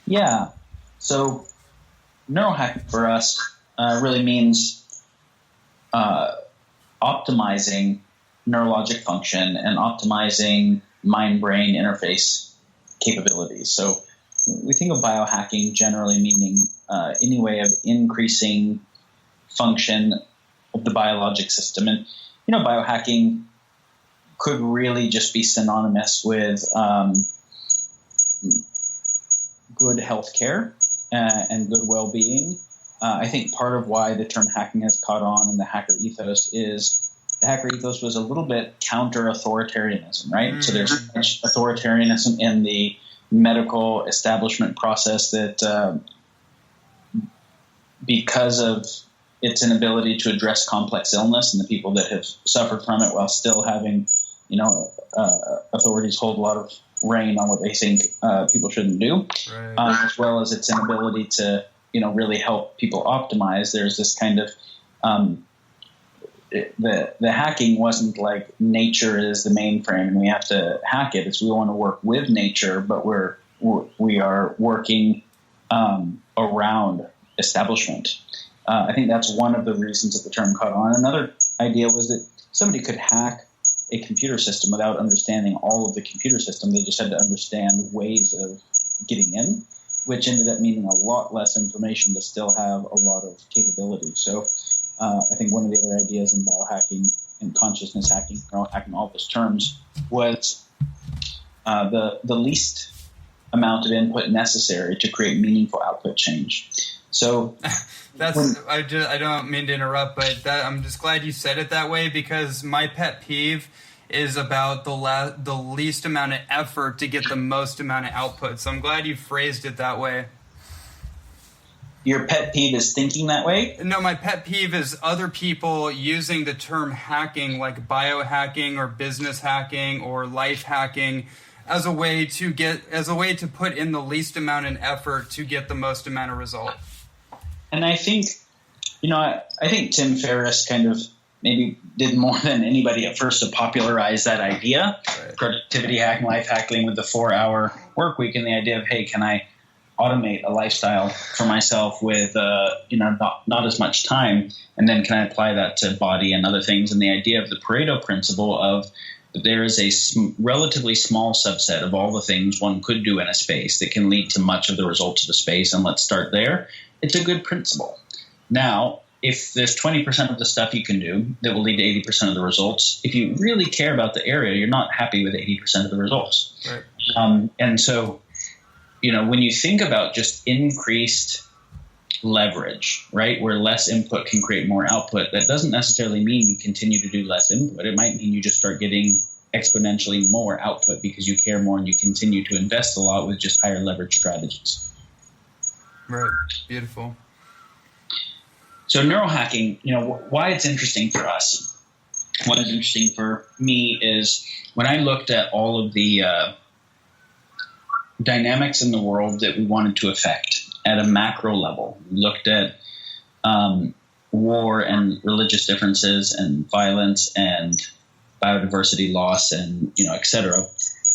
Yeah. So neurohacking for us really means optimizing neurologic function and optimizing mind-brain interface capabilities. So we think of biohacking generally meaning any way of increasing function of the biologic system. And, biohacking could really just be synonymous with good healthcare and good well-being. I think part of why the term hacking has caught on in the hacker ethos is the hacker ethos was a little bit counter-authoritarianism, right? So there's much authoritarianism in the medical establishment process that because of its inability to address complex illness and the people that have suffered from it while still having, authorities hold a lot of rein on what they think people shouldn't do, right. As well as its inability to, really help people optimize. There's this kind of the hacking wasn't like nature is the mainframe and we have to hack it. It's we want to work with nature, but we are working around establishment. I think that's one of the reasons that the term caught on. Another idea was that somebody could hack a computer system without understanding all of the computer system. They just had to understand ways of getting in, which ended up meaning a lot less information to still have a lot of capability. So I think one of the other ideas in biohacking and consciousness hacking, neural hacking, all those terms, was the least amount of input necessary to create meaningful output change. So I don't mean to interrupt, but I'm just glad you said it that way, because my pet peeve is about the least amount of effort to get the most amount of output. So I'm glad you phrased it that way. Your pet peeve is thinking that way? No, my pet peeve is other people using the term hacking, like biohacking or business hacking or life hacking, as a way to put in the least amount of effort to get the most amount of result. And I think, I think Tim Ferriss kind of maybe did more than anybody at first to popularize that idea, right. Productivity hacking, life hacking with the 4-hour work week, and the idea of, hey, can I automate a lifestyle for myself with, not as much time, and then can I apply that to body and other things? And the idea of the Pareto principle of there is a relatively small subset of all the things one could do in a space that can lead to much of the results of the space, and let's start there. It's a good principle. Now, if there's 20% of the stuff you can do that will lead to 80% of the results, if you really care about the area, you're not happy with 80% of the results. Right. And so, when you think about just increased leverage, right, where less input can create more output, that doesn't necessarily mean you continue to do less input. It might mean you just start getting exponentially more output because you care more and you continue to invest a lot with just higher leverage strategies. Right. Beautiful. So neurohacking, why it's interesting for us, what is interesting for me is when I looked at all of the dynamics in the world that we wanted to affect at a macro level. We looked at war and religious differences and violence and biodiversity loss and, et cetera.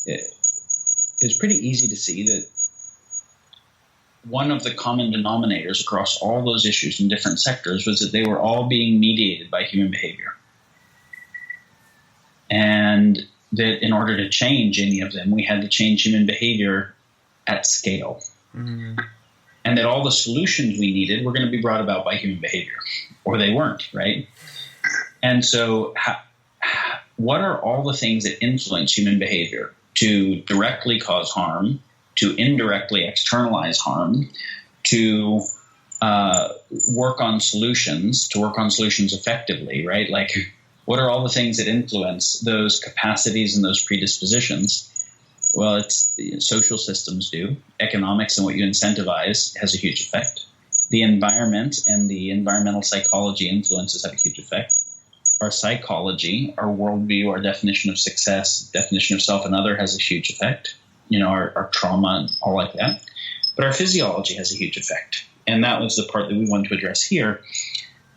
It's pretty easy to see that one of the common denominators across all those issues in different sectors was that they were all being mediated by human behavior. And that in order to change any of them, we had to change human behavior at scale. Mm-hmm. And that all the solutions we needed were going to be brought about by human behavior, or they weren't, right? And so what are all the things that influence human behavior to directly cause harm, to indirectly externalize harm, to work on solutions effectively, right? Like, what are all the things that influence those capacities and those predispositions? Well, it's social systems do. Economics and what you incentivize has a huge effect. The environment and the environmental psychology influences have a huge effect. Our psychology, our worldview, our definition of success, definition of self and other has a huge effect. Our trauma and all like that. But our physiology has a huge effect. And that was the part that we wanted to address here.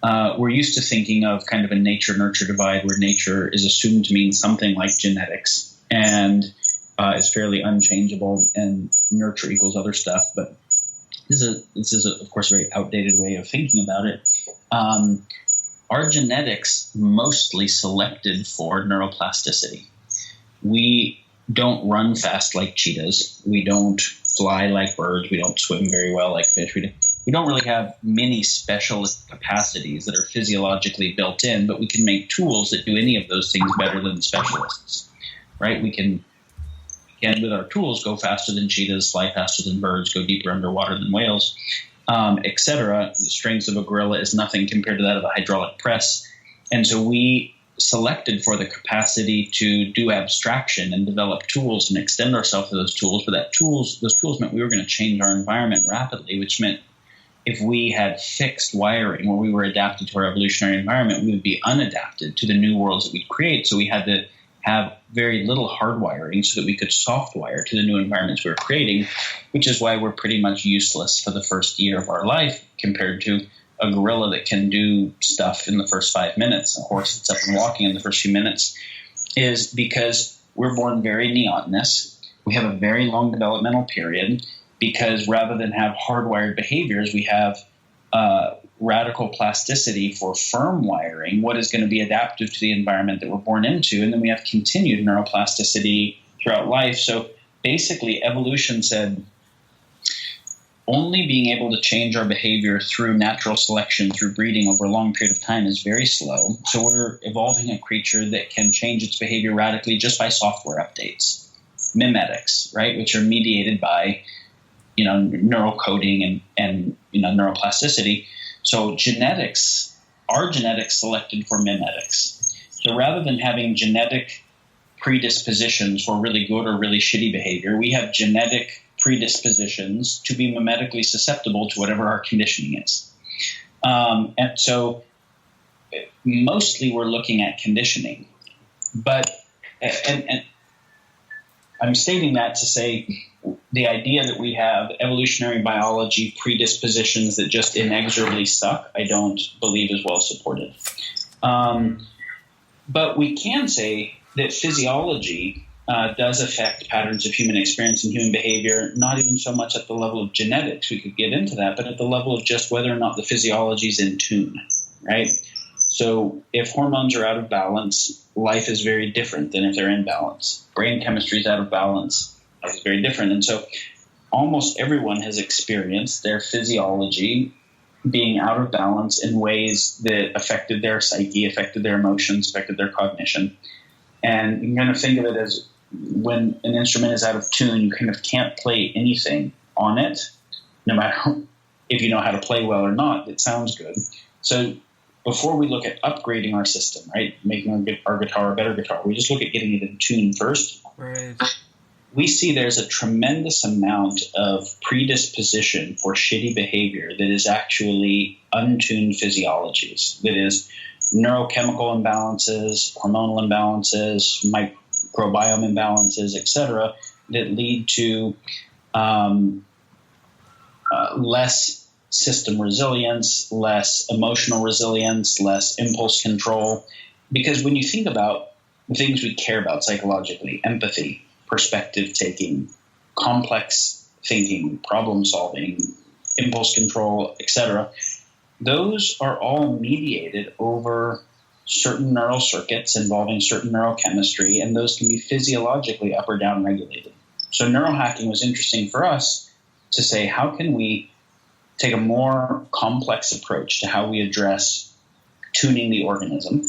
We're used to thinking of kind of a nature-nurture divide where nature is assumed to mean something like genetics. And is fairly unchangeable, and nurture equals other stuff. But this is of course, a very outdated way of thinking about it. Our genetics mostly selected for neuroplasticity. We don't run fast like cheetahs. We don't fly like birds. We don't swim very well like fish. We don't really have many specialist capacities that are physiologically built in, but we can make tools that do any of those things better than specialists, right? We can with our tools, go faster than cheetahs, fly faster than birds, go deeper underwater than whales, etc. The strength of a gorilla is nothing compared to that of a hydraulic press. And so we selected for the capacity to do abstraction and develop tools and extend ourselves to those tools. But those tools meant we were going to change our environment rapidly, which meant if we had fixed wiring where we were adapted to our evolutionary environment, we would be unadapted to the new worlds that we'd create. So we had to have very little hardwiring so that we could soft wire to the new environments we were creating, which is why we're pretty much useless for the first year of our life compared to a gorilla that can do stuff in the first 5 minutes, a horse that's up and walking in the first few minutes, is because we're born very neotenous. We have a very long developmental period because rather than have hardwired behaviors, we have radical plasticity for firm wiring, what is going to be adaptive to the environment that we're born into. And then we have continued neuroplasticity throughout life. So basically, evolution said only being able to change our behavior through natural selection, through breeding over a long period of time is very slow. So we're evolving a creature that can change its behavior radically just by software updates, mimetics, right, which are mediated by neural coding and neuroplasticity. So our genetics selected for mimetics. So rather than having genetic predispositions for really good or really shitty behavior, we have genetic predispositions to be mimetically susceptible to whatever our conditioning is. And so mostly we're looking at conditioning. But and I'm stating that to say the idea that we have evolutionary biology predispositions that just inexorably suck, I don't believe is well supported. But we can say that physiology does affect patterns of human experience and human behavior, not even so much at the level of genetics, we could get into that, but at the level of just whether or not the physiology is in tune, right? So if hormones are out of balance, life is very different than if they're in balance. Brain chemistry is out of balance. Life is very different. And so almost everyone has experienced their physiology being out of balance in ways that affected their psyche, affected their emotions, affected their cognition. And you can kind of think of it as when an instrument is out of tune, you kind of can't play anything on it, no matter if you know how to play well or not. It sounds good. So before we look at upgrading our system, right, making our guitar a better guitar, we just look at getting it in tune first. Right. We see there's a tremendous amount of predisposition for shitty behavior that is actually untuned physiologies, that is neurochemical imbalances, hormonal imbalances, microbiome imbalances, etc., that lead to less system resilience, less emotional resilience, less impulse control. Because when you think about the things we care about psychologically, empathy, perspective taking, complex thinking, problem solving, impulse control, etc., those are all mediated over certain neural circuits involving certain neurochemistry, and those can be physiologically up or down regulated. So neurohacking was interesting for us to say, how can we take a more complex approach to how we address tuning the organism,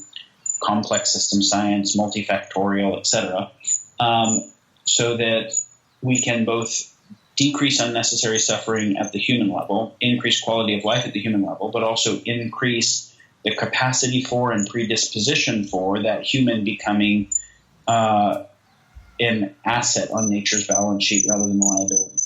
complex system science, multifactorial, etc., so that we can both decrease unnecessary suffering at the human level, increase quality of life at the human level, but also increase the capacity for and predisposition for that human becoming an asset on nature's balance sheet rather than a liability.